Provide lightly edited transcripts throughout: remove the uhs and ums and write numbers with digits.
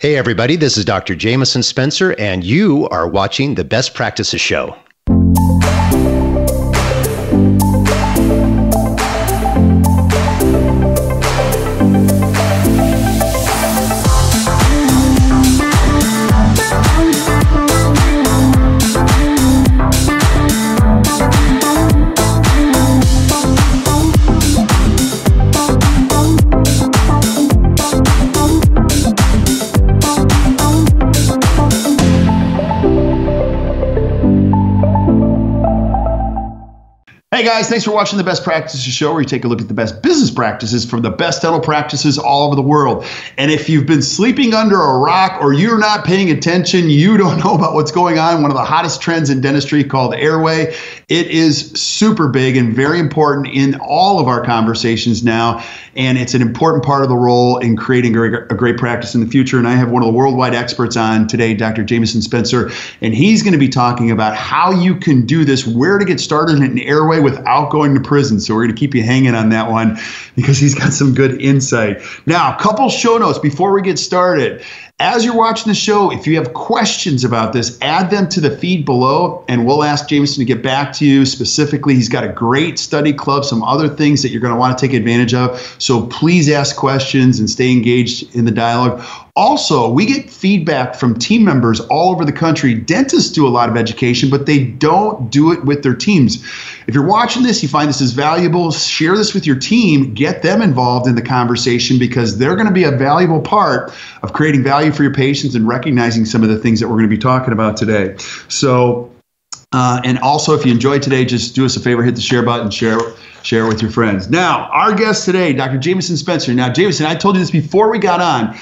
Hey everybody, this is Dr. Jamison Spencer, and you are watching the Best Practices Show. Hey guys, thanks for watching the Best Practices Show, where you take a look at the best business practices from the best dental practices all over the world. And if you've been sleeping under a rock or you're not paying attention, you don't know about what's going on. One of the hottest trends in dentistry called Airway. It is super big and very important in all of our conversations now. And it's an important part of the role in creating a great practice in the future. And I have one of the worldwide experts on today, Dr. Jamison Spencer, and he's going to be talking about how you can do this, where to get started in Airway without going to prison. So we're going to keep you hanging on that one because he's got some good insight. Now, a couple show notes before we get started. As you're watching the show, if you have questions about this, add them to the feed below, and we'll ask Jamison to get back to you specifically. He's got a great study club, some other things that you're going to want to take advantage of. So please ask questions and stay engaged in the dialogue. Also, we get feedback from team members all over the country. Dentists do a lot of education, but they don't do it with their teams. If you're watching this, you find this is valuable, share this with your team, get them involved in the conversation, because they're going to be a valuable part of creating value for your patients and recognizing some of the things that we're going to be talking about today. So, and also, if you enjoyed today, just do us a favor, hit the share button, share with your friends. Now, our guest today, Dr. Jamison Spencer. Now, Jamison, I told you this before we got on.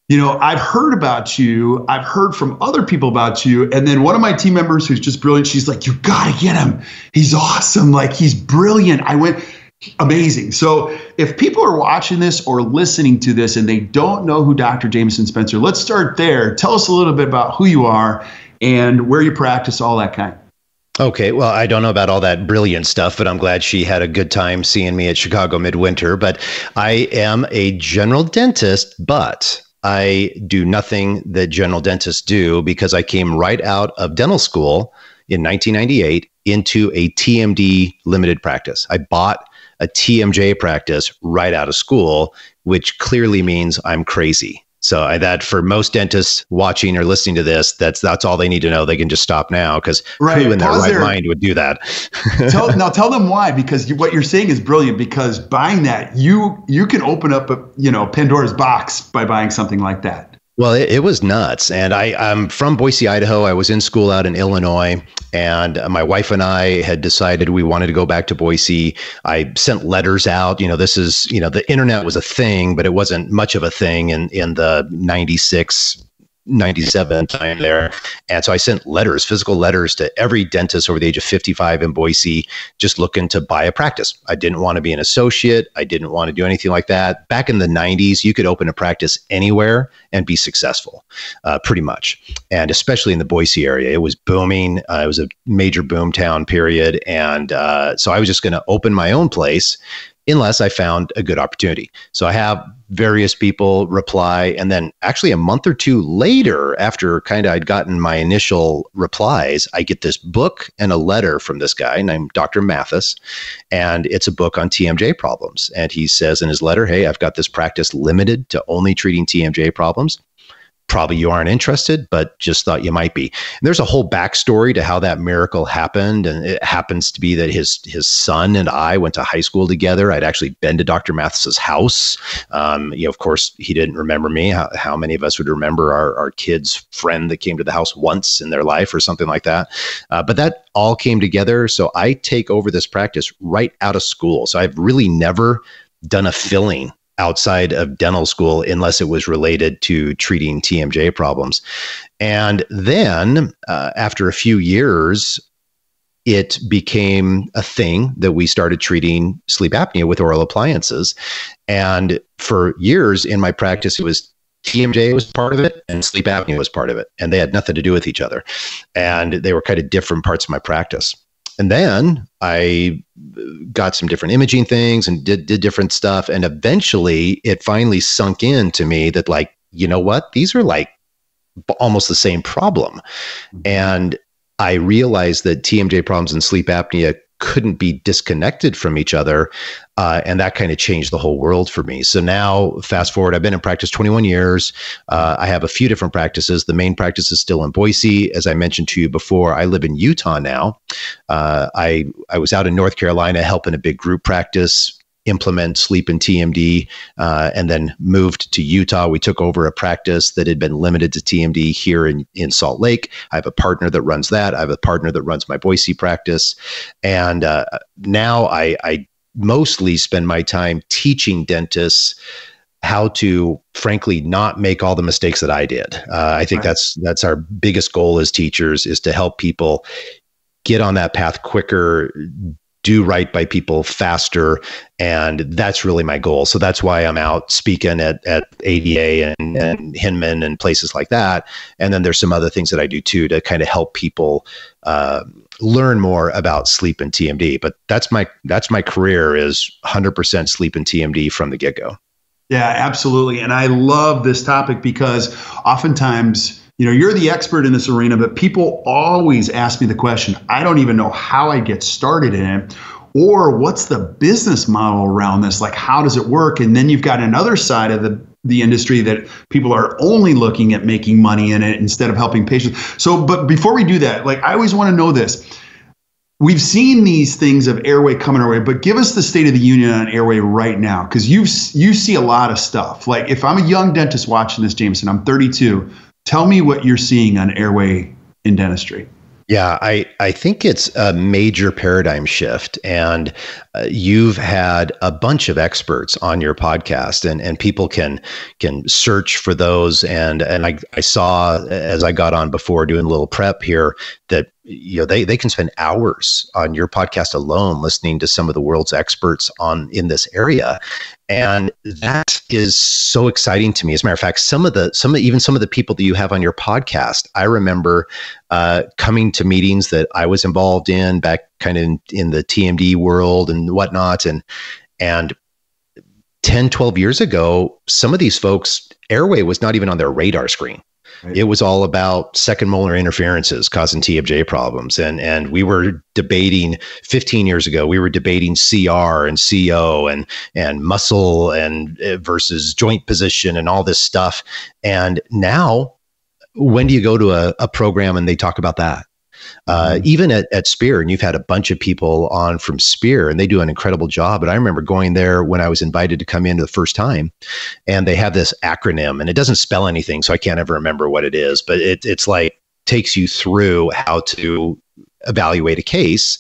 You know, I've heard about you. I've heard from other people about you. And then one of my team members who's just brilliant, she's like, you got to get him. He's awesome. Like, he's brilliant. I went, amazing. So if people are watching this or listening to this and they don't know who Dr. Jamison Spencer, let's start there. Tell us a little bit about who you are and where you practice, all that kind. Okay, well, I don't know about all that brilliant stuff, but I'm glad she had a good time seeing me at Chicago Midwinter. But I am a general dentist, but I do nothing that general dentists do, because I came right out of dental school in 1998 into a TMD limited practice. I bought a TMJ practice right out of school, which clearly means I'm crazy. So that, for most dentists watching or listening to this, that's all they need to know. They can just stop now, because who in their right mind would do that? Tell them why, because what you're saying is brilliant. Because buying that, you can open up Pandora's box by buying something like that. Well, it was nuts. And I'm from Boise, Idaho. I was in school out in Illinois, and my wife and I had decided we wanted to go back to Boise. I sent letters out. This is, the internet was a thing, but it wasn't much of a thing in the 96, 97 time there. And so I sent letters, physical letters, to every dentist over the age of 55 in Boise, just looking to buy a practice. I didn't want to be an associate. I didn't want to do anything like that. Back in the 90s, you could open a practice anywhere and be successful, pretty much. And especially in the Boise area, it was booming. It was a major boom town period. And so I was just going to open my own place unless I found a good opportunity. So I have various people reply. And then actually a month or two later, after I'd gotten my initial replies, I get this book and a letter from this guy named Dr. Mathis. And it's a book on TMJ problems. And he says in his letter, hey, I've got this practice limited to only treating TMJ problems. Probably you aren't interested, but just thought you might be. And there's a whole backstory to how that miracle happened. And it happens to be that his son and I went to high school together. I'd actually been to Dr. Mathis's house. Of course, he didn't remember me. How many of us would remember our kid's friend that came to the house once in their life or something like that? But that all came together. So I take over this practice right out of school. So I've really never done a filling outside of dental school unless it was related to treating TMJ problems. And then after a few years, it became a thing that we started treating sleep apnea with oral appliances. And for years in my practice, it was TMJ was part of it and sleep apnea was part of it. And they had nothing to do with each other. And they were kind of different parts of my practice. And then I got some different imaging things and did different stuff. And eventually it finally sunk in to me that, like, you know what? These are like almost the same problem. And I realized that TMJ problems and sleep apnea couldn't be disconnected from each other. And that kind of changed the whole world for me. So now, fast forward, I've been in practice 21 years. I have a few different practices. The main practice is still in Boise. As I mentioned to you before, I live in Utah now. I was out in North Carolina helping a big group practice implement sleep and TMD, and then moved to Utah. We took over a practice that had been limited to TMD here in Salt Lake. I have a partner that runs that. I have a partner that runs my Boise practice. And now I mostly spend my time teaching dentists how to, frankly, not make all the mistakes that I did. I think that's our biggest goal as teachers, is to help people get on that path quicker, do right by people faster. And that's really my goal. So that's why I'm out speaking at ADA and Hinman and places like that. And then there's some other things that I do too, to kind of help people learn more about sleep and TMD. But that's my career, is 100% sleep and TMD from the get-go. Yeah, absolutely. And I love this topic because oftentimes, you're the expert in this arena, but people always ask me the question, I don't even know how I get started in it, or what's the business model around this? Like, how does it work? And then you've got another side of the industry that people are only looking at making money in it instead of helping patients. So, but before we do that, like, I always want to know this. We've seen these things of Airway coming our way, but give us the state of the union on Airway right now, because you see a lot of stuff. Like, if I'm a young dentist watching this, Jamison, I'm 32. Tell me what you're seeing on Airway in dentistry. Yeah, I think it's a major paradigm shift. And you've had a bunch of experts on your podcast, and people can search for those. And I saw, as I got on before doing a little prep here, that they can spend hours on your podcast alone listening to some of the world's experts in this area. And that is so exciting to me. As a matter of fact, some of the people that you have on your podcast, I remember coming to meetings that I was involved in back kind of in the TMD world and whatnot. And 10, 12 years ago, some of these folks, Airway was not even on their radar screen. Right. It was all about second molar interferences causing TMJ problems. And we were debating 15 years ago, we were debating CR and CO and muscle and versus joint position and all this stuff. And now, when do you go to a program and they talk about that? Even at Spear, and you've had a bunch of people on from Spear, and they do an incredible job. But I remember going there when I was invited to come in the first time, and they have this acronym, and it doesn't spell anything, so I can't ever remember what it is. But it's like takes you through how to evaluate a case.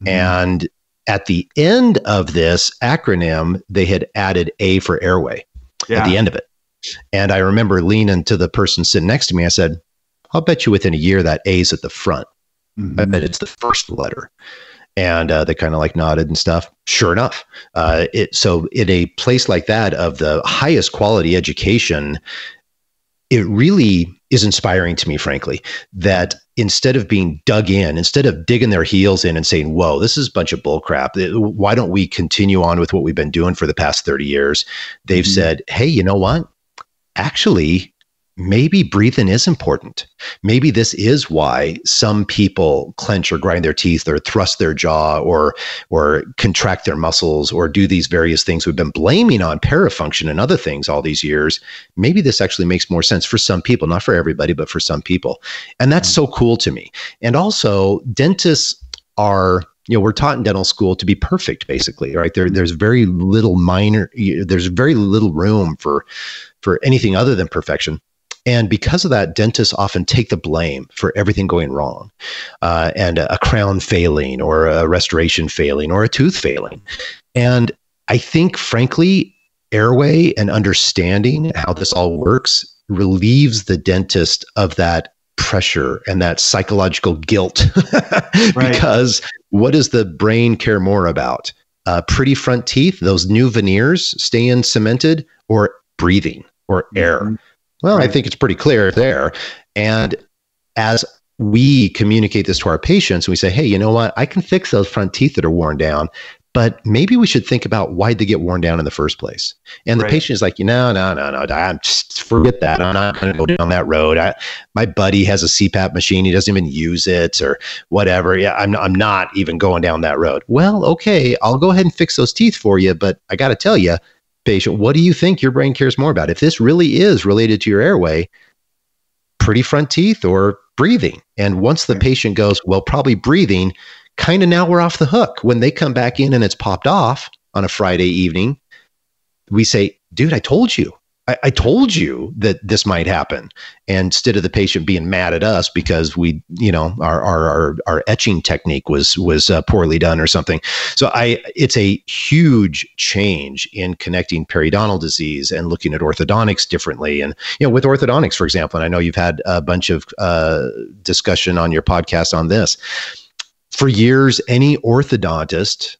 And at the end of this acronym, they had added A for Airway at the end of it. And I remember leaning to the person sitting next to me. I said, I'll bet you within a year that A's at the front. I bet it's the first letter. And they kind of like nodded and stuff. Sure enough. So in a place like that of the highest quality education, it really is inspiring to me, frankly, that instead of being dug in, instead of digging their heels in and saying, whoa, this is a bunch of bull crap, why don't we continue on with what we've been doing for the past 30 years? They've said, hey, you know what? Actually, maybe breathing is important. Maybe this is why some people clench or grind their teeth or thrust their jaw or contract their muscles or do these various things we've been blaming on parafunction and other things all these years. Maybe this actually makes more sense for some people, not for everybody, but for some people. And that's so cool to me. And also, dentists are, we're taught in dental school to be perfect, basically, right? There's very little room for anything other than perfection. And because of that, dentists often take the blame for everything going wrong, and a crown failing or a restoration failing or a tooth failing. And I think, frankly, Airway and understanding how this all works relieves the dentist of that pressure and that psychological guilt. Right. Because what does the brain care more about? Pretty front teeth, those new veneers staying cemented, or breathing or air? Well, right. I think it's pretty clear there. And as we communicate this to our patients, we say, hey, you know what? I can fix those front teeth that are worn down, but maybe we should think about why'd they get worn down in the first place. And the patient is like, no, I'm just forget that. I'm not going to go down that road. My buddy has a CPAP machine. He doesn't even use it or whatever. Yeah, I'm not even going down that road. Well, okay, I'll go ahead and fix those teeth for you. But I got to tell you, patient, what do you think your brain cares more about? If this really is related to your airway, pretty front teeth or breathing? And once the patient goes, well, probably breathing, kind of now we're off the hook. When they come back in and it's popped off on a Friday evening, we say, dude, I told you. I told you that this might happen. And instead of the patient being mad at us because we, our etching technique was poorly done or something. So it's a huge change in connecting periodontal disease and looking at orthodontics differently. And, with orthodontics, for example, and I know you've had a bunch of discussion on your podcast on this. For years, any orthodontist,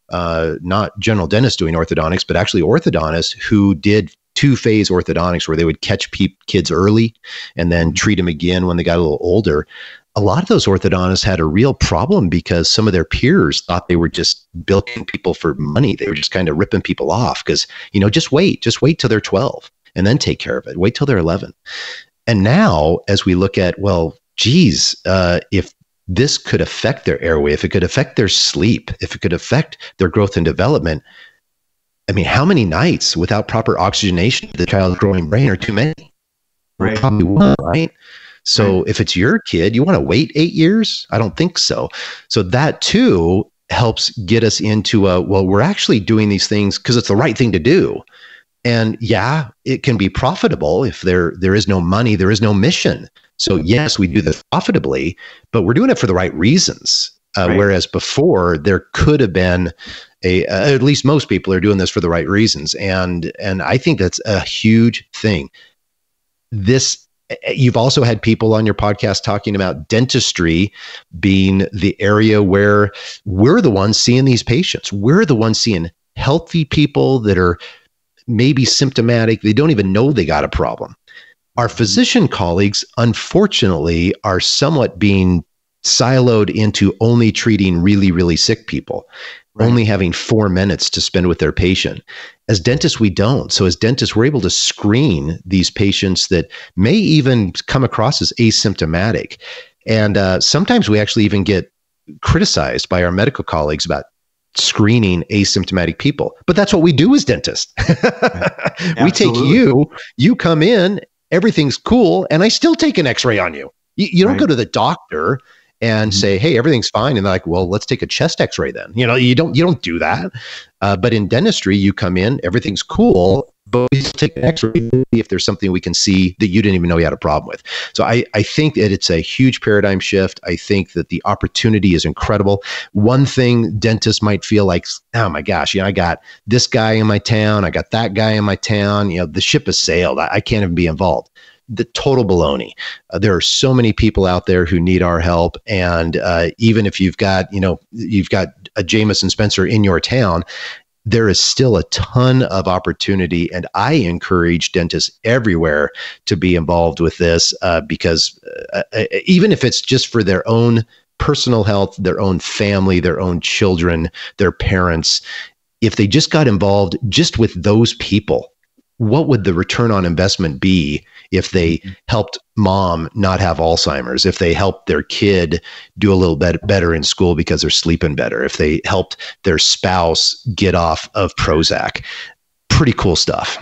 not general dentists doing orthodontics, but actually orthodontists who did two-phase orthodontics where they would catch kids early and then treat them again when they got a little older. A lot of those orthodontists had a real problem because some of their peers thought they were just bilking people for money. They were just kind of ripping people off because, just wait till they're 12 and then take care of it. Wait till they're 11. And now as we look at, well, geez, if this could affect their airway, if it could affect their sleep, if it could affect their growth and development, I mean, how many nights without proper oxygenation to the child's growing brain are too many? Right. Probably one, right? So if it's your kid, you want to wait 8 years? I don't think so. So that too helps get us into we're actually doing these things because it's the right thing to do. And yeah, it can be profitable if there is no money, there is no mission. So yes, we do this profitably, but we're doing it for the right reasons. Whereas before there could have been at least most people are doing this for the right reasons. And I think that's a huge thing. You've also had people on your podcast talking about dentistry being the area where we're the ones seeing these patients. We're the ones seeing healthy people that are maybe symptomatic. They don't even know they got a problem. Our physician colleagues, unfortunately, are somewhat being siloed into only treating really, really sick people, only having 4 minutes to spend with their patient. As dentists, we don't. So as dentists, we're able to screen these patients that may even come across as asymptomatic. And sometimes we actually even get criticized by our medical colleagues about screening asymptomatic people. But that's what we do as dentists. We take you come in, everything's cool, and I still take an x-ray on you. You don't go to the doctor and say, hey, everything's fine. And they're like, well, let's take a chest x-ray then. You don't do that. But in dentistry, you come in, everything's cool, but we still take an x-ray if there's something we can see that you didn't even know you had a problem with. So I think that it's a huge paradigm shift. I think that the opportunity is incredible. One thing dentists might feel like, oh my gosh, I got this guy in my town. I got that guy in my town. The ship has sailed. I can't even be involved. The total baloney. There are so many people out there who need our help. And even if you've got a Jamison Spencer in your town, there is still a ton of opportunity. And I encourage dentists everywhere to be involved with this because even if it's just for their own personal health, their own family, their own children, their parents, if they just got involved just with those people, what would the return on investment be if they helped mom not have Alzheimer's, if they helped their kid do a little bit better in school because they're sleeping better, if they helped their spouse get off of Prozac? Pretty cool stuff.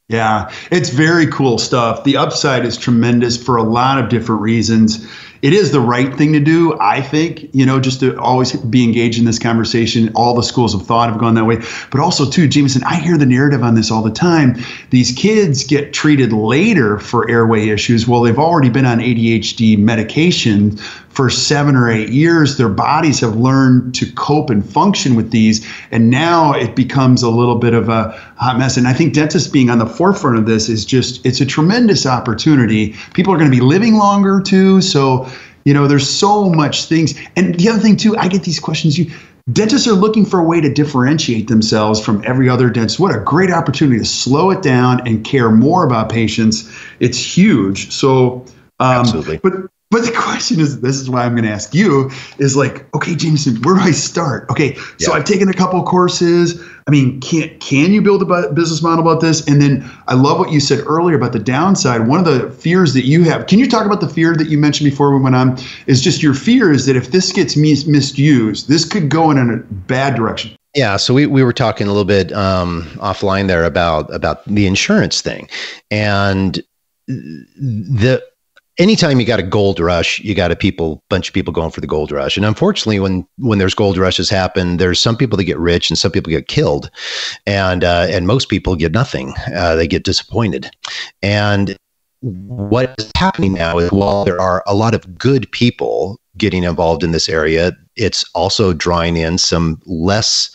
Yeah, it's very cool stuff. The upside is tremendous for a lot of different reasons. It is the right thing to do, I think, just to always be engaged in this conversation. All the schools of thought have gone that way. But also, too, Jamison, I hear the narrative on this all the time. These kids get treated later for airway issues. Well, they've already been on ADHD medication for 7 or 8 years. Their bodies have learned to cope and function with these. And now it becomes a little bit of a hot mess. And I think dentists being on the forefront of this is it's a tremendous opportunity. People are going to be living longer, too. So, there's so much things. And the other thing, too, I get these questions. Dentists are looking for a way to differentiate themselves from every other dentist. What a great opportunity to slow it down and care more about patients. It's huge. So, absolutely. But But the question is, this is why I'm going to ask you, is like, okay, Jamison, where do I start? Okay, so I've taken a couple of courses. I mean, can you build a business model about this? And then I love what you said earlier about the downside. One of the fears that you have, can you talk about the fear that you mentioned before we went on, is just your fear is that if this gets misused, this could go in a bad direction. Yeah, so we were talking a little bit offline there about the insurance thing, and anytime you got a gold rush, you got bunch of people going for the gold rush. And unfortunately, when there's gold rushes happen, there's some people that get rich and some people get killed, and most people get nothing. They get disappointed. And what is happening now is, while there are a lot of good people getting involved in this area, it's also drawing in some less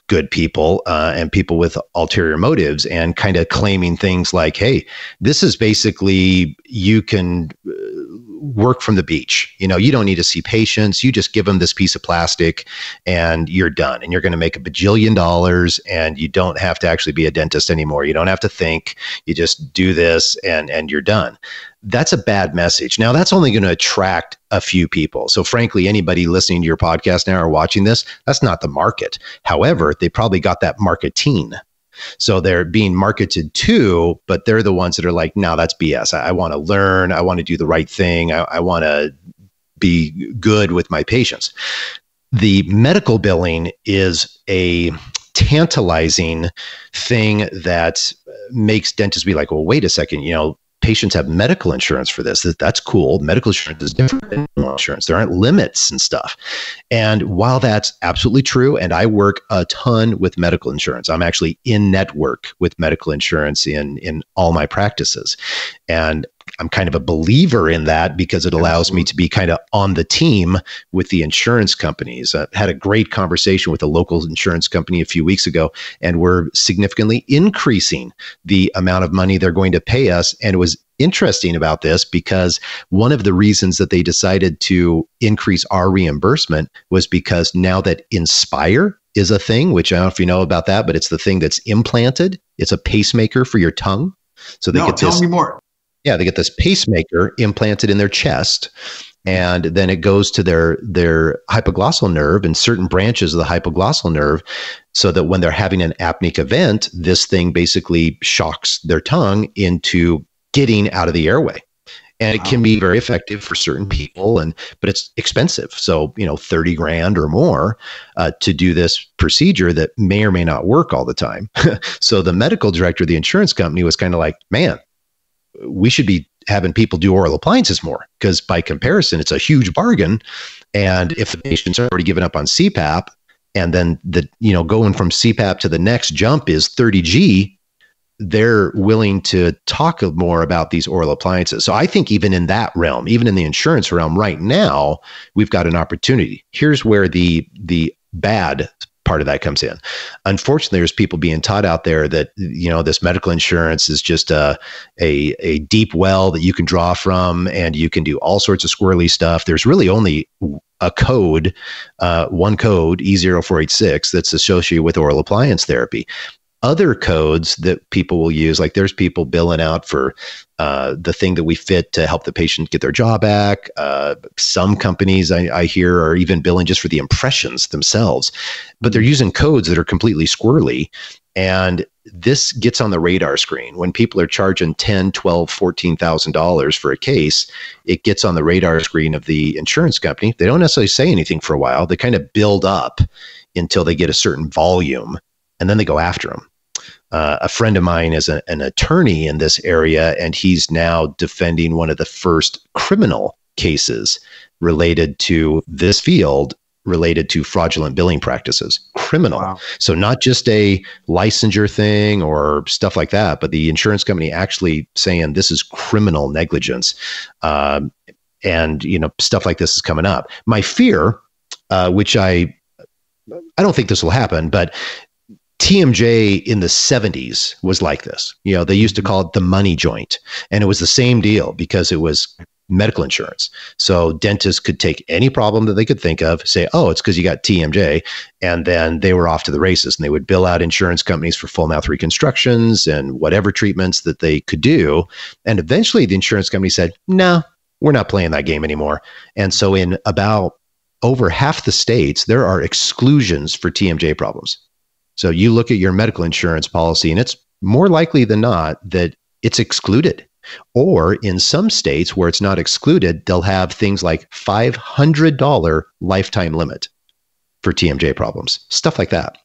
good people and people with ulterior motives, and kind of claiming things like, hey, this is basically, you can work from the beach. You don't need to see patients. You just give them this piece of plastic and you're done. And you're going to make $1 bajillion, and you don't have to actually be a dentist anymore. You don't have to think. You just do this and you're done. That's a bad message. Now, that's only going to attract a few people. So frankly, anybody listening to your podcast now or watching this, that's not the market. However, they probably got that marketing. So they're being marketed to, but they're the ones that are like, no, that's BS. I want to learn. I want to do the right thing. I want to be good with my patients. The medical billing is a tantalizing thing that makes dentists be like, well, wait a second, patients have medical insurance for this. That's cool. Medical insurance is different than insurance. There aren't limits and stuff. And while that's absolutely true, and I work a ton with medical insurance, I'm actually in network with medical insurance in all my practices. And I'm kind of a believer in that because it allows me to be kind of on the team with the insurance companies. I had a great conversation with a local insurance company a few weeks ago, and we're significantly increasing the amount of money they're going to pay us. And it was interesting about this because one of the reasons that they decided to increase our reimbursement was because now that Inspire is a thing, which I don't know if you know about that, but it's the thing that's implanted. It's a pacemaker for your tongue. So they get tell me more. Yeah, they get this pacemaker implanted in their chest, and then it goes to their hypoglossal nerve and certain branches of the hypoglossal nerve, so that when they're having an apneic event, this thing basically shocks their tongue into getting out of the airway. And it can be very effective for certain people, but it's expensive. So, $30,000 or more to do this procedure that may or may not work all the time. So the medical director of the insurance company was kind of like, man, we should be having people do oral appliances more, because by comparison, it's a huge bargain. And if the patient's already given up on CPAP, and then going from CPAP to the next jump is 30G, they're willing to talk more about these oral appliances. So I think even in that realm, even in the insurance realm right now, we've got an opportunity. Here's where the bad part of that comes in. Unfortunately, there's people being taught out there that, this medical insurance is just a deep well that you can draw from, and you can do all sorts of squirrely stuff. There's really only a code, one code, E0486, that's associated with oral appliance therapy. Other codes that people will use, like there's people billing out for the thing that we fit to help the patient get their jaw back. Some companies I hear are even billing just for the impressions themselves, but they're using codes that are completely squirrely. And this gets on the radar screen. When people are charging $10,000, $12,000, $14,000 for a case, it gets on the radar screen of the insurance company. They don't necessarily say anything for a while. They kind of build up until they get a certain volume, and then they go after them. A friend of mine is an attorney in this area, and he's now defending one of the first criminal cases related to this field, related to fraudulent billing practices. Criminal. Wow. So not just a licensure thing or stuff like that, but the insurance company actually saying this is criminal negligence. And, stuff like this is coming up. My fear, which I don't think this will happen, but TMJ in the 70s was like this. They used to call it the money joint, and it was the same deal because it was medical insurance. So dentists could take any problem that they could think of, say, oh, it's because you got TMJ, and then they were off to the races, and they would bill out insurance companies for full mouth reconstructions and whatever treatments that they could do. And eventually the insurance company said, no, We're not playing that game anymore. And so in about over half the states, there are exclusions for TMJ problems. So you look at your medical insurance policy, and it's more likely than not that it's excluded. Or in some states where it's not excluded, they'll have things like $500 lifetime limit for TMJ problems, stuff like that.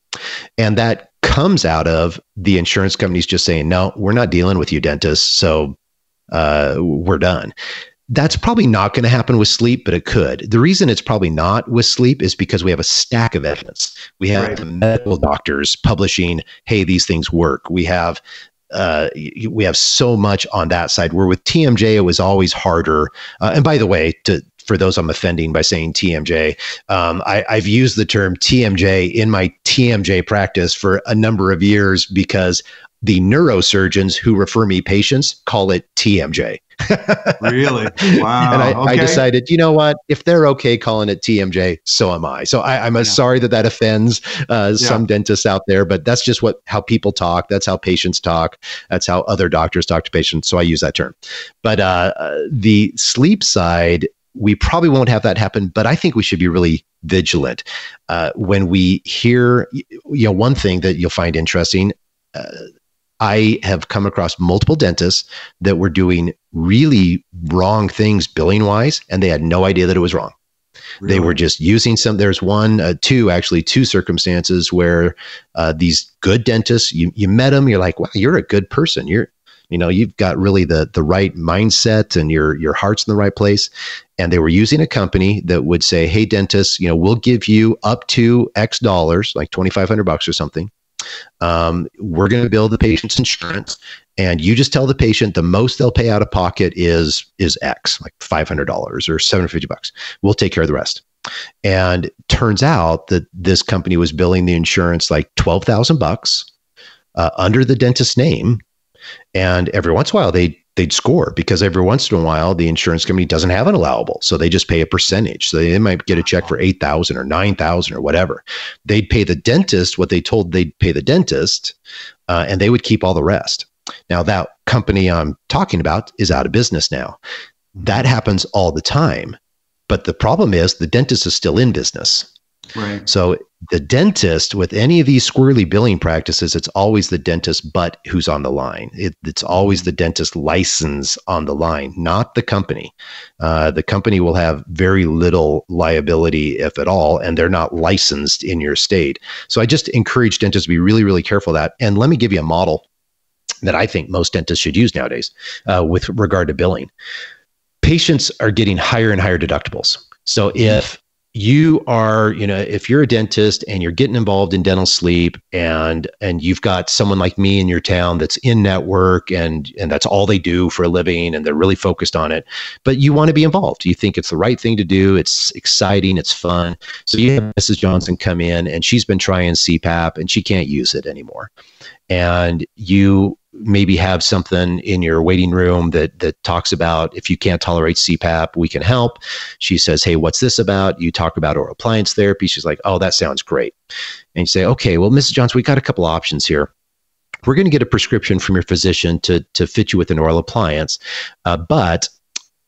And that comes out of the insurance companies just saying, no, we're not dealing with you, dentists, so we're done. That's probably not going to happen with sleep, but it could. The reason it's probably not with sleep is because we have a stack of evidence. We have the medical doctors publishing, hey, these things work. We have so much on that side, where with TMJ, it was always harder. And by the way, for those I'm offending by saying TMJ, I've used the term TMJ in my TMJ practice for a number of years because the neurosurgeons who refer me patients call it TMJ. Really? Wow. And I decided, you know what? If they're okay calling it TMJ, so am I. So I'm sorry that offends some dentists out there, but that's just how people talk. That's how patients talk. That's how other doctors talk to patients. So I use that term. But the sleep side, we probably won't have that happen, but I think we should be really vigilant. When we hear, one thing that you'll find interesting, I have come across multiple dentists that were doing really wrong things billing wise, and they had no idea that it was wrong. Really? They were just using there's two circumstances where these good dentists, you met them, you're like, wow, you're a good person. You've got really the right mindset and your heart's in the right place. And they were using a company that would say, hey, dentists, we'll give you up to X dollars, like $2,500 or something. We're going to bill the patient's insurance, and you just tell the patient the most they'll pay out of pocket is X, like $500 or $750. We'll take care of the rest. And turns out that this company was billing the insurance like $12,000 under the dentist's name. And every once in a while they'd score, because every once in a while the insurance company doesn't have an allowable, so they just pay a percentage. So they might get a check for $8,000 or $9,000 or whatever. They'd pay the dentist what they told they'd pay the dentist, and they would keep all the rest. Now that company I'm talking about is out of business now. That happens all the time, but the problem is the dentist is still in business. Right. So the dentist, with any of these squirrely billing practices, it's always the dentist but who's on the line. It's always the dentist license on the line, not the company. The company will have very little liability, if at all, and they're not licensed in your state. So I just encourage dentists to be really, really careful of that. And let me give you a model that I think most dentists should use nowadays with regard to billing. Patients are getting higher and higher deductibles. So if you are, if you're a dentist and you're getting involved in dental sleep, and you've got someone like me in your town that's in network and that's all they do for a living and they're really focused on it, but you want to be involved. You think it's the right thing to do. It's exciting. It's fun. So you have Mrs. Johnson come in, and she's been trying CPAP and she can't use it anymore. And you maybe have something in your waiting room that talks about, if you can't tolerate CPAP, we can help. She says, hey, what's this about? You talk about oral appliance therapy. She's like, oh, that sounds great. And you say, okay, well, Mrs. Johnson, we got a couple of options here. We're going to get a prescription from your physician to fit you with an oral appliance. But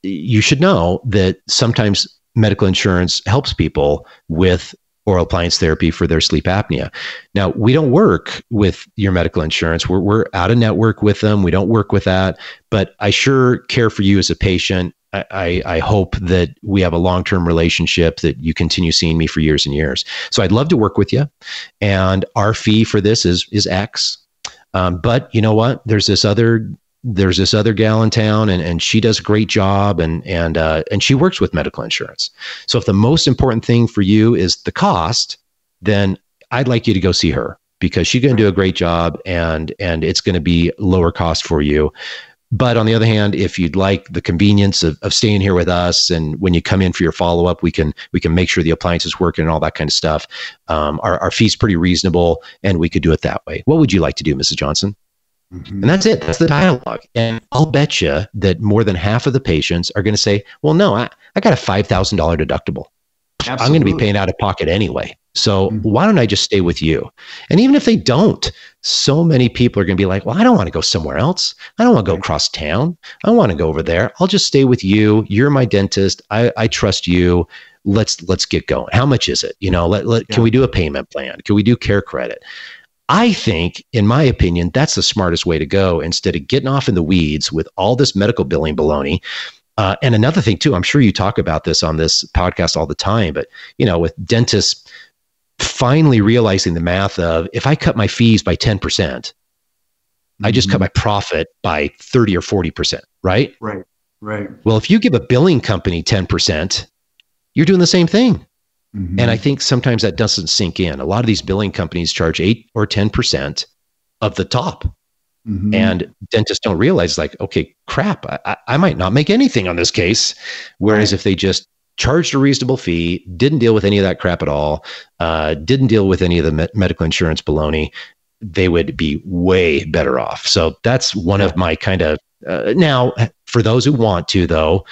you should know that sometimes medical insurance helps people with oral appliance therapy for their sleep apnea. Now, we don't work with your medical insurance. We're out of network with them. We don't work with that, but I sure care for you as a patient. I hope that we have a long-term relationship, that you continue seeing me for years and years. So I'd love to work with you. And our fee for this is X. But you know what? There's this other gal in town, and she does a great job, and she works with medical insurance. So if the most important thing for you is the cost, then I'd like you to go see her, because she's going to do a great job, and it's going to be lower cost for you. But on the other hand, if you'd like the convenience of staying here with us, and when you come in for your follow-up, we can make sure the appliance is working and all that kind of stuff. Our fee's pretty reasonable, and we could do it that way. What would you like to do, Mrs. Johnson? Mm-hmm. And that's it. That's the dialogue. And I'll bet you that more than half of the patients are going to say, well, no, I got a $5,000 deductible. Absolutely. I'm going to be paying out of pocket anyway. So why don't I just stay with you? And even if they don't, so many people are going to be like, well, I don't want to go somewhere else. I don't want to go across town. I want to go over there. I'll just stay with you. You're my dentist. I trust you. Let's get going. How much is it? Can we do a payment plan? Can we do care credit? I think, in my opinion, that's the smartest way to go instead of getting off in the weeds with all this medical billing baloney. And another thing too, I'm sure you talk about this on this podcast all the time, but with dentists finally realizing the math of, if I cut my fees by 10%, I just cut my profit by 30 or 40%, right? Right. Well, if you give a billing company 10%, you're doing the same thing. And I think sometimes that doesn't sink in. A lot of these billing companies charge 8 or 10% of the top. And dentists don't realize, like, okay, crap, I might not make anything on this case. Whereas if they just charged a reasonable fee, didn't deal with any of that crap at all, didn't deal with any of the medical insurance baloney, they would be way better off. So that's one of my kind of, now for those who want to, though,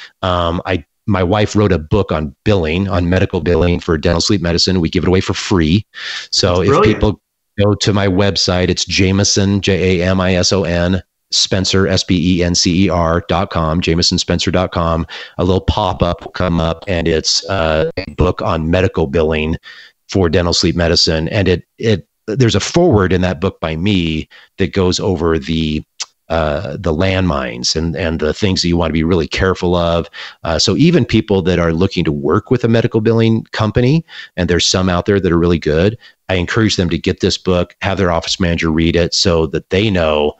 my wife wrote a book on billing, on medical billing for dental sleep medicine. We give it away for free. So if people go to my website, it's Jamison, Jamison, Spencer, SPENCER.com, JamisonSpencer.com. A little pop-up will come up, and it's a book on medical billing for dental sleep medicine. And there's a foreword in that book by me that goes over the landmines and the things that you want to be really careful of. So even people that are looking to work with a medical billing company, and there's some out there that are really good, I encourage them to get this book, have their office manager read it so that they know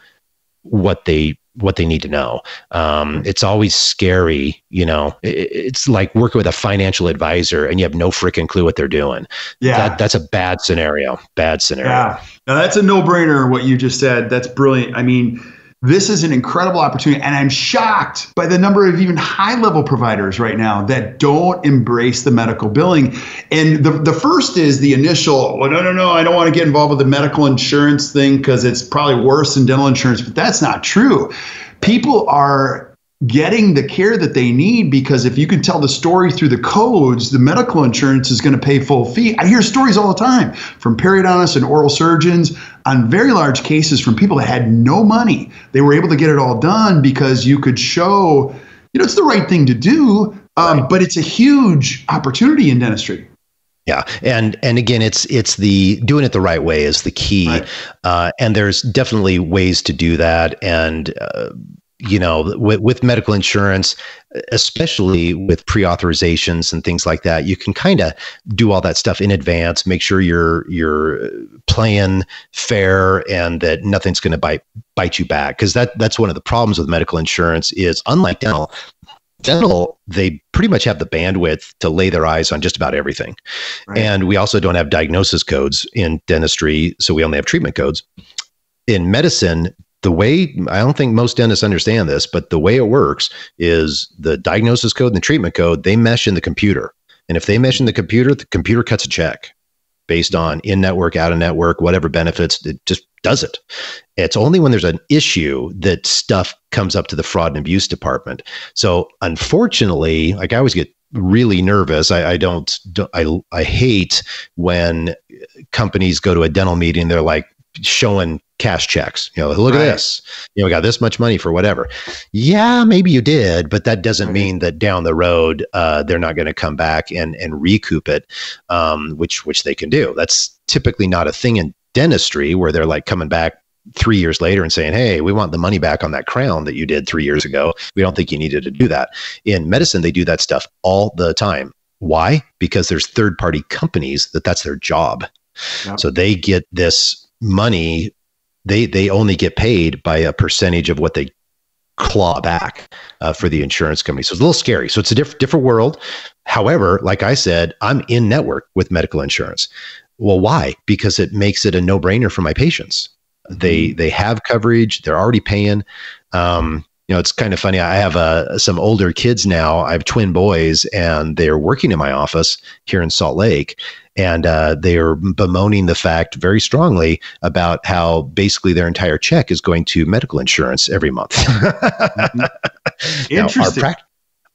what they need to know. It's always scary, it's like working with a financial advisor and you have no freaking clue what they're doing. That's a bad scenario. Yeah. Now that's a no-brainer, what you just said. That's brilliant. I mean, this is an incredible opportunity, and I'm shocked by the number of even high-level providers right now that don't embrace the medical billing. And the first is the initial, well, no, I don't want to get involved with the medical insurance thing because it's probably worse than dental insurance, but that's not true. People are getting the care that they need because if you can tell the story through the codes, the medical insurance is going to pay full fee. I hear stories all the time from periodontists and oral surgeons on very large cases from people that had no money. They were able to get it all done because you could show, it's the right thing to do, but it's a huge opportunity in dentistry. Yeah. And again, it's the doing it the right way is the key. Right. And there's definitely ways to do that. And, with medical insurance, especially with pre-authorizations and things like that, you can kind of do all that stuff in advance, make sure you're playing fair and that nothing's going to bite you back. Because that's one of the problems with medical insurance is, unlike dental, they pretty much have the bandwidth to lay their eyes on just about everything. Right. And we also don't have diagnosis codes in dentistry, so we only have treatment codes. In medicine, the way, I don't think most dentists understand this, but the way it works is the diagnosis code and the treatment code, they mesh in the computer. And if they mesh in the computer cuts a check based on in-network, out-of-network, whatever benefits, it just does it. It's only when there's an issue that stuff comes up to the fraud and abuse department. So unfortunately, like, I always get really nervous. I hate when companies go to a dental meeting, they're like showing cash checks, look at this, we got this much money for whatever. Yeah, maybe you did, but that doesn't mean that down the road, they're not going to come back and recoup it, which they can do. That's typically not a thing in dentistry where they're like coming back 3 years later and saying, hey, we want the money back on that crown that you did 3 years ago. We don't think you needed to do that. In medicine, they do that stuff all the time. Why? Because there's third-party companies that's their job. Yep. So they get this money. They only get paid by a percentage of what they claw back for the insurance company. So it's a little scary. So it's a different world. However, like I said, I'm in network with medical insurance. Well, why? Because it makes it a no-brainer for my patients. They have coverage. They're already paying. It's kind of funny. I have some older kids now. I have twin boys, and they're working in my office here in Salt Lake. And they are bemoaning the fact very strongly about how basically their entire check is going to medical insurance every month. Interesting. Now,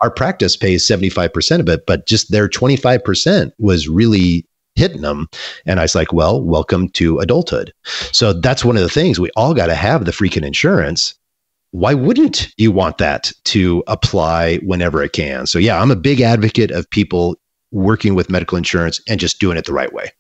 our practice pays 75% of it, but just their 25% was really hitting them. And I was like, well, welcome to adulthood. So that's one of the things. We all got to have the freaking insurance. Why wouldn't you want that to apply whenever it can? So yeah, I'm a big advocate of people working with medical insurance and just doing it the right way.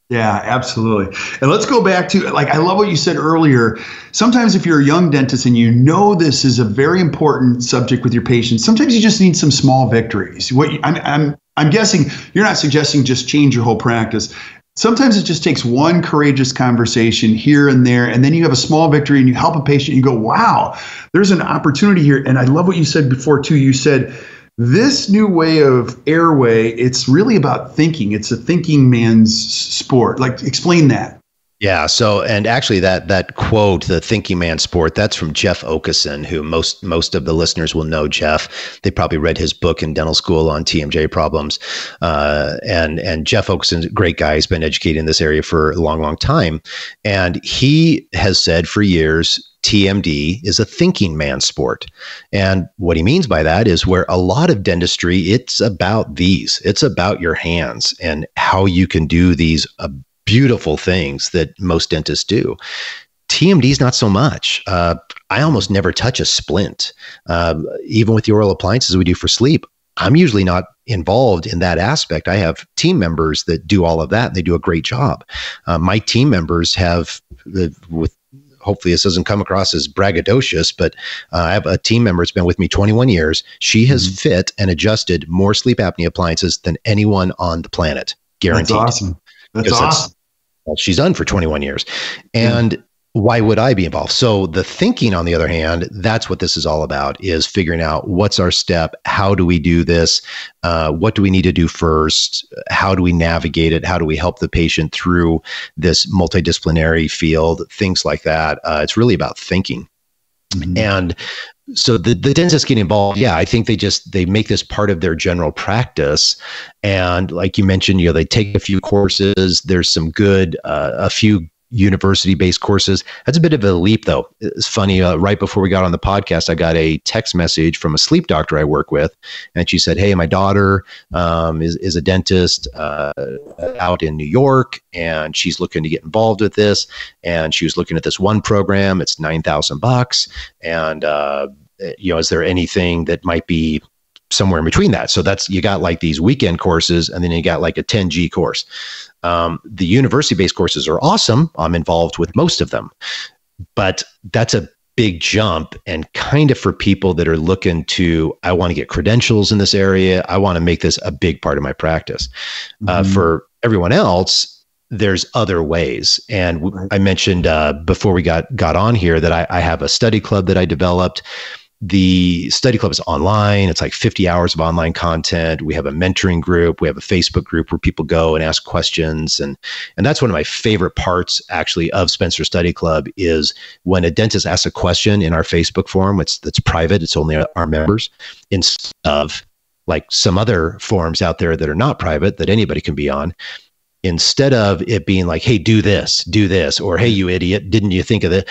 Yeah, absolutely. And let's go back to, like, I love what you said earlier. Sometimes if you're a young dentist and you know this is a very important subject with your patients, sometimes you just need some small victories. I'm guessing you're not suggesting just change your whole practice. Sometimes it just takes one courageous conversation here and there, and then you have a small victory and you help a patient and you go, wow, there's an opportunity here. And I love what you said before too. You said, this new way of airway, it's really about thinking. It's a thinking man's sport. Like, explain that. Yeah. So, and actually that quote, the thinking man sport, that's from Jeff Okeson, who most of the listeners will know Jeff. They probably read his book in dental school on TMJ problems. And Jeff Okeson's a great guy. He's been educated in this area for a long, long time. And he has said for years, TMD is a thinking man sport. And what he means by that is where a lot of dentistry, it's about these. It's about your hands and how you can do these beautiful things that most dentists do. TMD is not so much. I almost never touch a splint. Even with the oral appliances we do for sleep, I'm usually not involved in that aspect. I have team members that do all of that, and they do a great job. My team members have, hopefully this doesn't come across as braggadocious, but I have a team member that's been with me 21 years. She has fit and adjusted more sleep apnea appliances than anyone on the planet. Guaranteed. That's awesome. That's awesome. Well, she's done for 21 years. And why would I be involved? So the thinking, on the other hand, that's what this is all about, is figuring out what's our step. How do we do this? What do we need to do first? How do we navigate it? How do we help the patient through this multidisciplinary field? Things like that. It's really about thinking. And so the dentists get involved. Yeah, I think they make this part of their general practice. And like you mentioned, they take a few courses. There's some good, a few university-based courses. That's a bit of a leap, though. It's funny. Right before we got on the podcast, I got a text message from a sleep doctor I work with, and she said, "Hey, my daughter is a dentist out in New York, and she's looking to get involved with this. And she was looking at this one program. It's $9,000, and is there anything that might be somewhere in between that?" So you got like these weekend courses, and then you got like a 10G course. The university-based courses are awesome. I'm involved with most of them, but that's a big jump, and kind of for people that are looking to, I want to get credentials in this area. I want to make this a big part of my practice. For everyone else, there's other ways. And I mentioned before we got on here that I have a study club that I developed. The study club is online. It's like 50 hours of online content. We have a mentoring group. We have a Facebook group where people go and ask questions. And that's one of my favorite parts, actually, of Spencer Study Club, is when a dentist asks a question in our Facebook forum. That's private. It's only our members, instead of like some other forums out there that are not private that anybody can be on. Instead of it being like, "Hey, do this," or "Hey, you idiot, didn't you think of it?"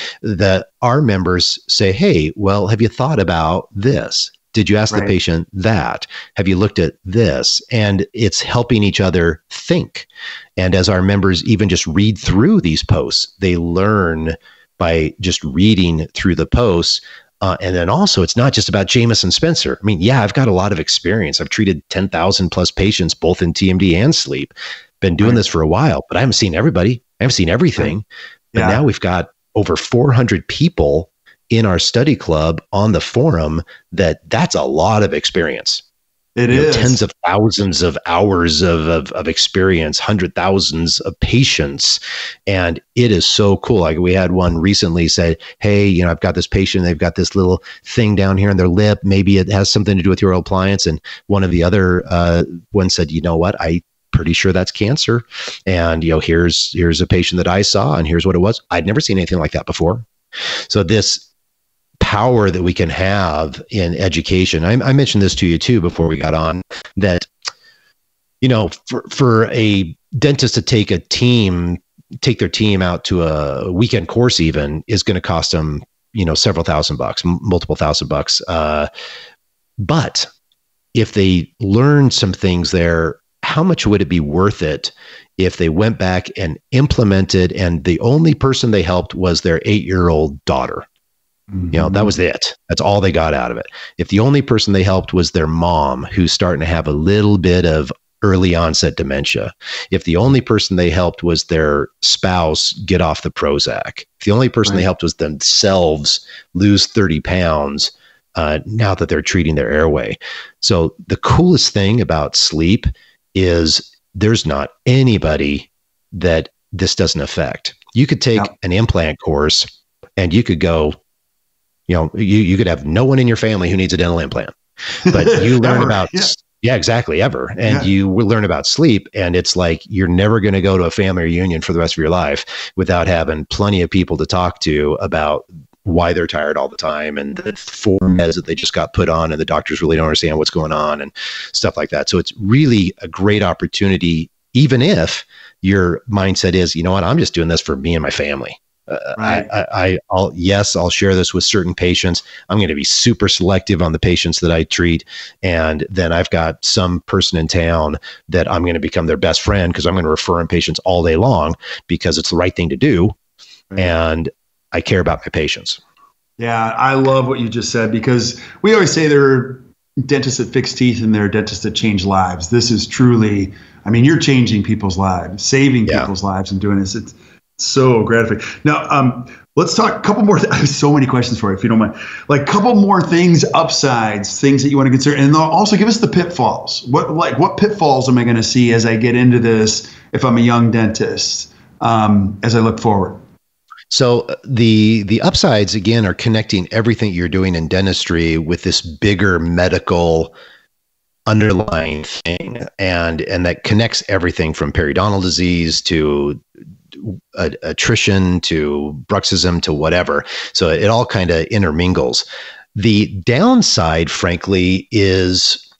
Our members say, "Hey, well, have you thought about this? Did you ask the patient that? Have you looked at this?" And it's helping each other think. And as our members even just read through these posts, they learn by just reading through the posts. And then also, it's not just about Jamison Spencer. I mean, yeah, I've got a lot of experience. I've treated 10,000 plus patients, both in TMD and sleep. Been doing this for a while, but I haven't seen everybody. I haven't seen everything. But now we've got over 400 people in our study club on the forum. That's a lot of experience. It is tens of thousands of hours of experience, hundred thousands of patients. And it is so cool. Like we had one recently say, "Hey, I've got this patient, they've got this little thing down here in their lip. Maybe it has something to do with your appliance." And one of the other ones said, "You know what? I'm pretty sure that's cancer. And, here's a patient that I saw, and here's what it was." I'd never seen anything like that before. So this power that we can have in education, I mentioned this to you too before we got on, that for a dentist to take their team out to a weekend course even is going to cost them several $1,000, multiple $1,000. But if they learn some things there, how much would it be worth it if they went back and implemented, and the only person they helped was their 8-year-old daughter? That was it. That's all they got out of it. If the only person they helped was their mom, who's starting to have a little bit of early onset dementia, if the only person they helped was their spouse get off the Prozac, if the only person they helped was themselves lose 30 pounds, now that they're treating their airway. So the coolest thing about sleep is there's not anybody that this doesn't affect. You could take an implant course and you could go, you could have no one in your family who needs a dental implant, but you learn about, ever. And you will learn about sleep. And it's like, you're never going to go to a family reunion for the rest of your life without having plenty of people to talk to about why they're tired all the time, and the 4 meds that they just got put on and the doctors really don't understand what's going on and stuff like that. So it's really a great opportunity, even if your mindset is, I'm just doing this for me and my family. I'll share this with certain patients. I'm going to be super selective on the patients that I treat. And then I've got some person in town that I'm going to become their best friend, because I'm going to refer in patients all day long because it's the right thing to do. And I care about my patients. Yeah, I love what you just said, because we always say there are dentists that fix teeth and there are dentists that change lives. This is truly, you're changing people's lives, saving people's lives, and doing this. It's so gratifying. Now, let's talk a couple more. I have so many questions for you, if you don't mind. Like a couple more things, upsides, things that you want to consider, and also give us the pitfalls. What pitfalls am I going to see as I get into this if I'm a young dentist, as I look forward? So the upsides, again, are connecting everything you're doing in dentistry with this bigger medical underlying thing, and that connects everything from periodontal disease to attrition to bruxism to whatever. So it all kind of intermingles. The downside, frankly, is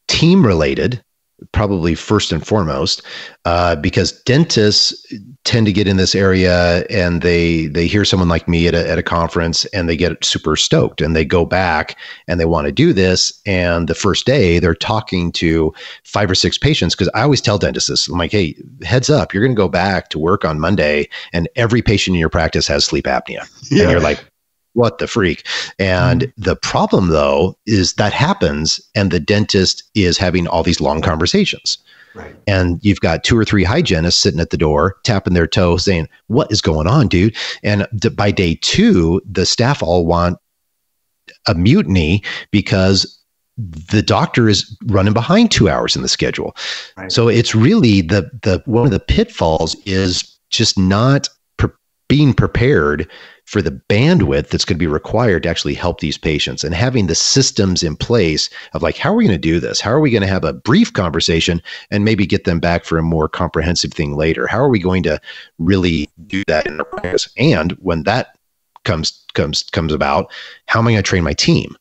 team related, probably first and foremost, because dentists tend to get in this area and they hear someone like me at a conference and they get super stoked and they go back and they want to do this. And the first day they're talking to 5 or 6 patients, because I always tell dentists, I'm like, hey, heads up, you're going to go back to work on Monday and every patient in your practice has sleep apnea. And you're like, what the freak? And the problem, though, is that happens and the dentist is having all these long conversations. Right. And you've got 2 or 3 hygienists sitting at the door, tapping their toe, saying, what is going on, dude? And by day 2, the staff all want a mutiny because the doctor is running behind 2 hours in the schedule. Right. So it's really the one of the pitfalls is just not being prepared for the bandwidth that's going to be required to actually help these patients, and having the systems in place of like, how are we going to do this? How are we going to have a brief conversation and maybe get them back for a more comprehensive thing later? How are we going to really do that in our practice? And when that comes about, how am I going to train my team?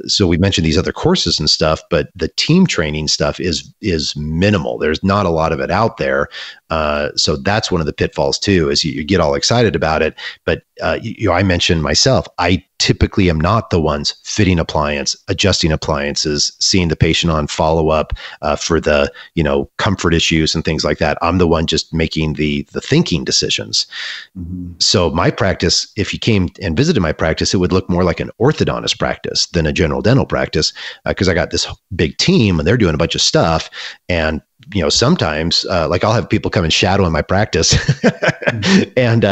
So we mentioned these other courses and stuff, but the team training stuff is minimal. There's not a lot of it out there. So that's one of the pitfalls too, is you get all excited about it. But I mentioned myself, I typically am not the ones fitting appliance, adjusting appliances, seeing the patient on follow-up for the comfort issues and things like that. I'm the one just making the thinking decisions. Mm-hmm. So my practice, if you came and visited my practice, it would look more like an orthodontist practice than a general dental practice, because I got this big team and they're doing a bunch of stuff. And sometimes like I'll have people come and shadow in my practice and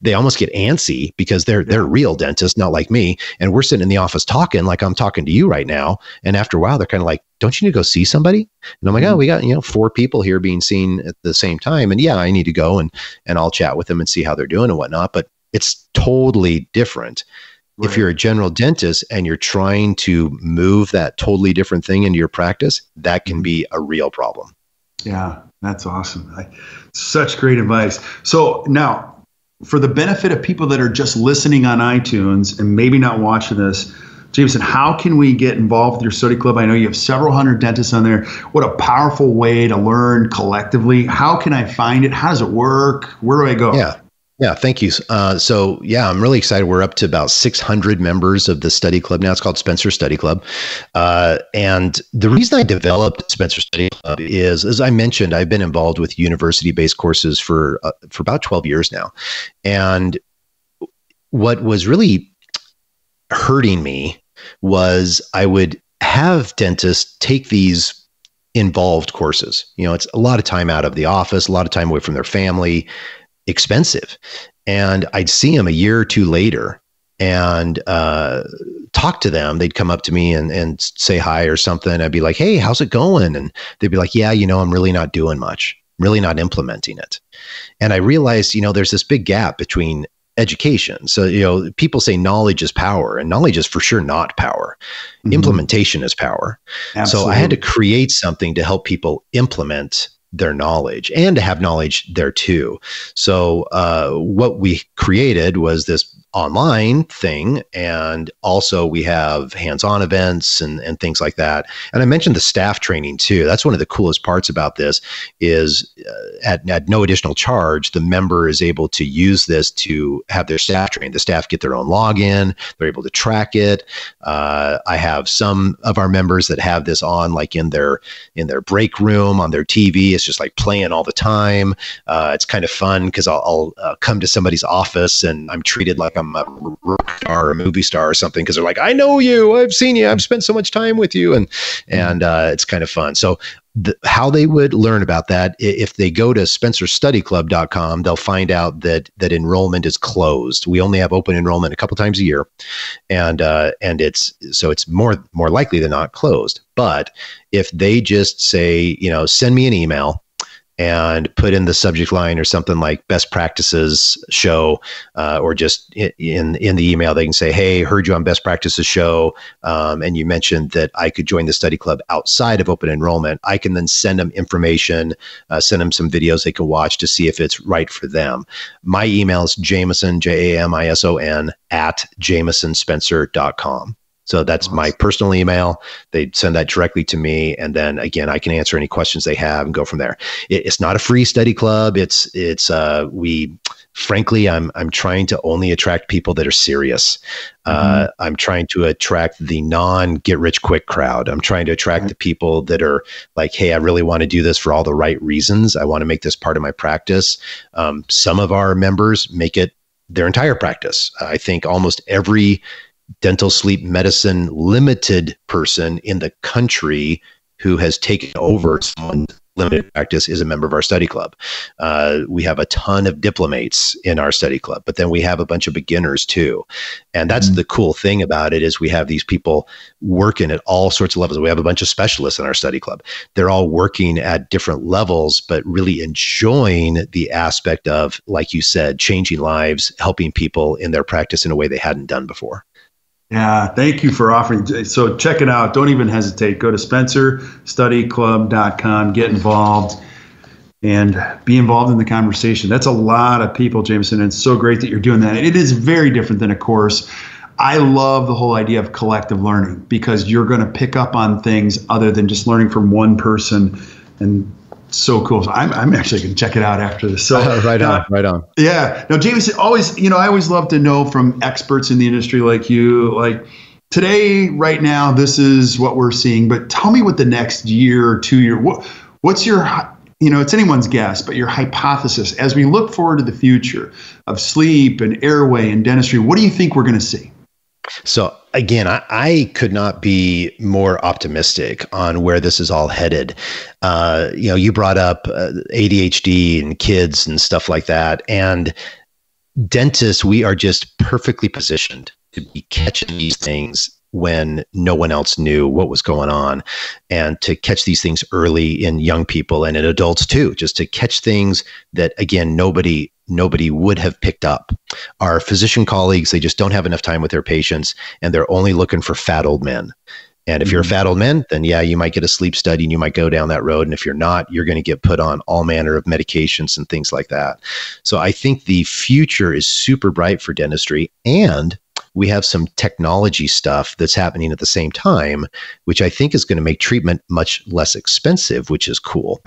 they almost get antsy because they're real dentists, not like me. And we're sitting in the office talking like I'm talking to you right now. And after a while, they're kind of like, don't you need to go see somebody? And I'm like, oh, we got, 4 people here being seen at the same time. And yeah, I need to go and I'll chat with them and see how they're doing and whatnot. But it's totally different. Right. If you're a general dentist and you're trying to move that totally different thing into your practice, that can be a real problem. Yeah, that's awesome. Such great advice. So now, for the benefit of people that are just listening on iTunes and maybe not watching this, Jamison, how can we get involved with your study club? I know you have several hundred dentists on there. What a powerful way to learn collectively. How can I find it? How does it work? Where do I go? Yeah. Yeah, thank you. So yeah, I'm really excited. We're up to about 600 members of the study club now. It's called Spencer Study Club. And the reason I developed Spencer Study Club is, as I mentioned, I've been involved with university-based courses for about 12 years now. And what was really hurting me was I would have dentists take these involved courses. It's a lot of time out of the office, a lot of time away from their family, expensive. And I'd see them a year or two later and talk to them. They'd come up to me and say hi or something. I'd be like, hey, how's it going? And they'd be like, yeah, I'm really not doing much, really not implementing it. And I realized, there's this big gap between education. So, people say knowledge is power, and knowledge is for sure not power. Mm-hmm. Implementation is power. Absolutely. So I had to create something to help people implement their knowledge and to have knowledge there too. So what we created was this online thing, and also we have hands-on events and things like that. And I mentioned the staff training too. That's one of the coolest parts about this is at no additional charge, the member is able to use this to have their staff trained. The staff get their own login. They're able to track it. I have some of our members that have this on like in their break room on their TV. It's just like playing all the time. It's kind of fun because I'll come to somebody's office and I'm treated like I'm a rock star or a movie star or something because they're like, I know you, I've seen you, I've spent so much time with you, and it's kind of fun. So how they would learn about that, if they go to spencerstudyclub.com, they'll find out that enrollment is closed. We only have open enrollment a couple times a year, and it's more likely than not closed. But if they just say, send me an email and put in the subject line or something like best practices show, or just in the email, they can say, hey, heard you on best practices show. And you mentioned that I could join the study club outside of open enrollment. I can then send them information, send them some videos they can watch to see if it's right for them. My email is Jamison, Jamison @jamisonspencer.com. So that's my personal email. They send that directly to me. And then again, I can answer any questions they have and go from there. It's not a free study club. Frankly, I'm trying to only attract people that are serious. I'm trying to attract the get rich quick crowd. I'm trying to attract the people that are like, hey, I really want to do this for all the right reasons. I want to make this part of my practice. Some of our members make it their entire practice. I think almost every dental sleep medicine limited person in the country who has taken over someone's limited practice is a member of our study club. We have a ton of diplomates in our study club, but then we have a bunch of beginners too. And that's the cool thing about it is we have these people working at all sorts of levels. We have a bunch of specialists in our study club. They're all working at different levels, but really enjoying the aspect of, like you said, changing lives, helping people in their practice in a way they hadn't done before. Yeah, thank you for offering. So check it out. Don't even hesitate. Go to spencerstudyclub.com, get involved, and be involved in the conversation. That's a lot of people, Jamison, and it's so great that you're doing that. It is very different than a course. I love the whole idea of collective learning because you're going to pick up on things other than just learning from one person, and so cool. So I'm actually going to check it out after this. So right on. Yeah. Now, James, I always love to know from experts in the industry like you, like today, right now, this is what we're seeing, but tell me what the next year or 2 year, what's your, it's anyone's guess, but your hypothesis as we look forward to the future of sleep and airway and dentistry, what do you think we're going to see? So again, I could not be more optimistic on where this is all headed. You brought up ADHD and kids and stuff like that. And dentists, we are just perfectly positioned to be catching these things when no one else knew what was going on, and to catch these things early in young people and in adults too, just to catch things that, again, nobody would have picked up. Our physician colleagues, they just don't have enough time with their patients, and they're only looking for fat old men. And if you're a fat old man, then yeah, you might get a sleep study and you might go down that road. And if you're not, you're going to get put on all manner of medications and things like that. So I think the future is super bright for dentistry, and we have some technology stuff that's happening at the same time, which I think is going to make treatment much less expensive, which is cool.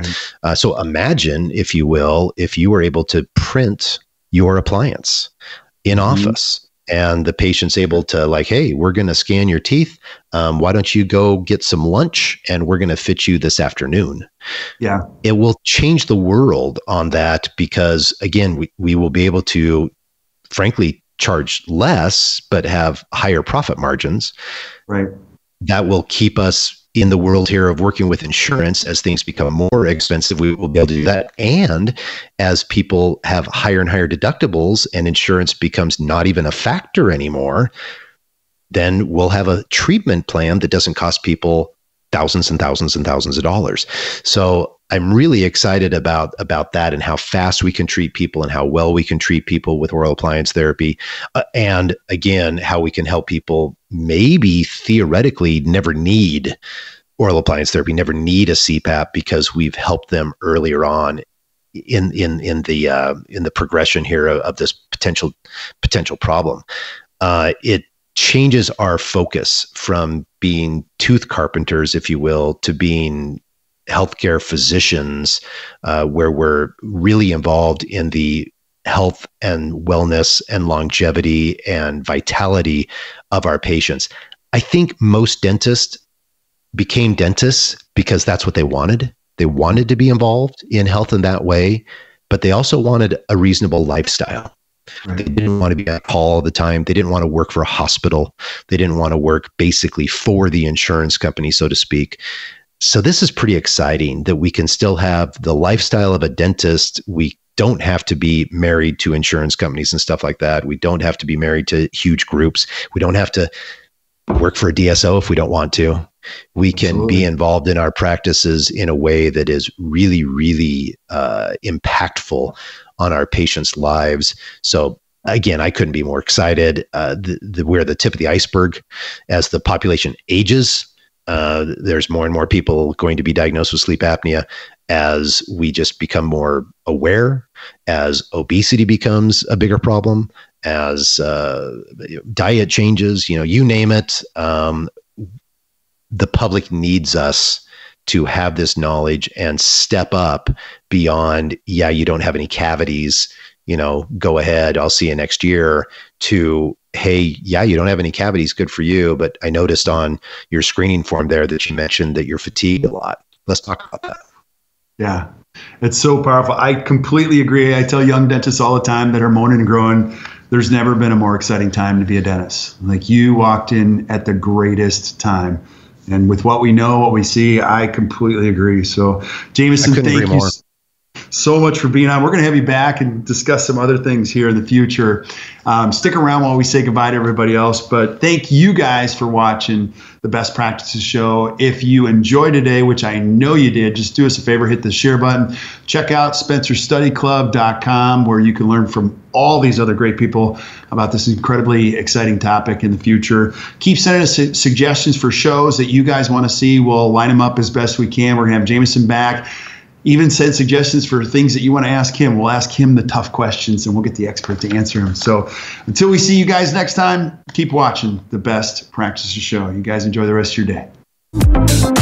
So imagine, if you will, if you were able to print your appliance in office. And the patient's able to like, hey, we're going to scan your teeth. Why don't you go get some lunch and we're going to fit you this afternoon? Yeah. It will change the world on that because, again, we will be able to, frankly, charge less, but have higher profit margins. Right. That will keep us in the world here of working with insurance. As things become more expensive, we will be able to do that. And as people have higher and higher deductibles and insurance becomes not even a factor anymore, then we'll have a treatment plan that doesn't cost people thousands and thousands and thousands of dollars. So I'm really excited about that and how fast we can treat people and how well we can treat people with oral appliance therapy. And again, how we can help people maybe theoretically never need oral appliance therapy, never need a CPAP because we've helped them earlier on in the progression here of this potential problem. It changes our focus from being tooth carpenters, if you will, to being healthcare physicians, where we're really involved in the health and wellness and longevity and vitality of our patients. I think most dentists became dentists because that's what they wanted. They wanted to be involved in health in that way, but they also wanted a reasonable lifestyle. Right. They didn't want to be on call all the time. They didn't want to work for a hospital. They didn't want to work basically for the insurance company, so to speak. So this is pretty exciting that we can still have the lifestyle of a dentist. We don't have to be married to insurance companies and stuff like that. We don't have to be married to huge groups. We don't have to work for a DSO if we don't want to. We can Absolutely. Be involved in our practices in a way that is really, really impactful on our patients' lives. So again, I couldn't be more excited. We're the tip of the iceberg. As the population ages, there's more and more people going to be diagnosed with sleep apnea as we just become more aware, as obesity becomes a bigger problem, as diet changes, you name it. The public needs us to have this knowledge and step up beyond, you don't have any cavities, go ahead, I'll see you next year, to, hey, you don't have any cavities, good for you. But I noticed on your screening form there that you mentioned that you're fatigued a lot. Let's talk about that. Yeah, it's so powerful. I completely agree. I tell young dentists all the time that are moaning and groaning, there's never been a more exciting time to be a dentist. Like, you walked in at the greatest time. And with what we know, what we see, I completely agree. So, Jamison, thank you so much for being on. We're going to have you back and discuss some other things here in the future. Stick around while we say goodbye to everybody else. But thank you guys for watching the Best Practices Show. If you enjoyed today, which I know you did, just do us a favor, hit the share button. Check out spencerstudyclub.com, where you can learn from all these other great people about this incredibly exciting topic in the future. Keep sending us suggestions for shows that you guys want to see. We'll line them up as best we can. We're going to have Jamison back. Even send suggestions for things that you want to ask him. We'll ask him the tough questions and we'll get the expert to answer them. So until we see you guys next time, keep watching the Best Practices Show. You guys enjoy the rest of your day.